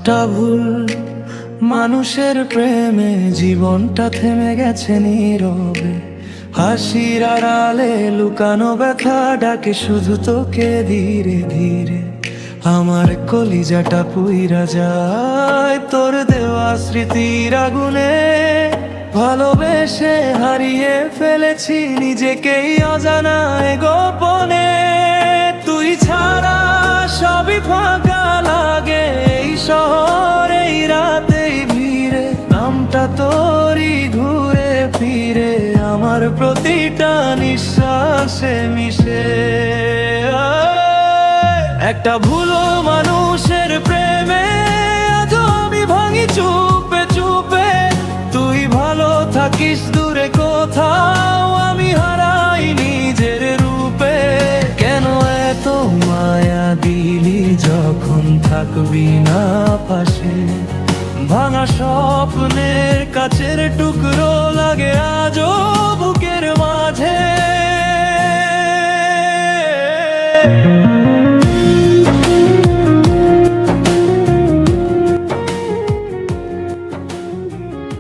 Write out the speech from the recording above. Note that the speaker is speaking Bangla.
একটা ভুল মানুষের প্রেমে জীবনটা থেমে গেছে নীরবে। হাসির আড়ালে লুকানো ব্যথা ডাকে শুধু তোকে ধীরে ধীরে। আমার কলিজাটা পুইরা যায় তোর দেওয়া স্মৃতির আগুনে। ভালোবেসে হারিয়ে ফেলেছি নিজেকেই অজানায় গোপনে। তুই ছাড়া সবই ফাঁকা লাগে এই শহরে, এই রাতে ভিড়ে। নামটা তোরই ঘুরে ফিরে আমার প্রতিটা নিঃশ্বাসে মিশে। একটা ভুলো মানুষের প্রেমে আজও আমি ভাঙি চুপে চুপে। তুই ভালো থাকিস দূরে কোথাও, আমি হারাই নিজের রূপে। কেন এত মায়া দিলি যখন থাকবি না পাশে? ভাঙা স্বপ্নের কাছের টুকরো লাগে আজও বুকের মাঝে।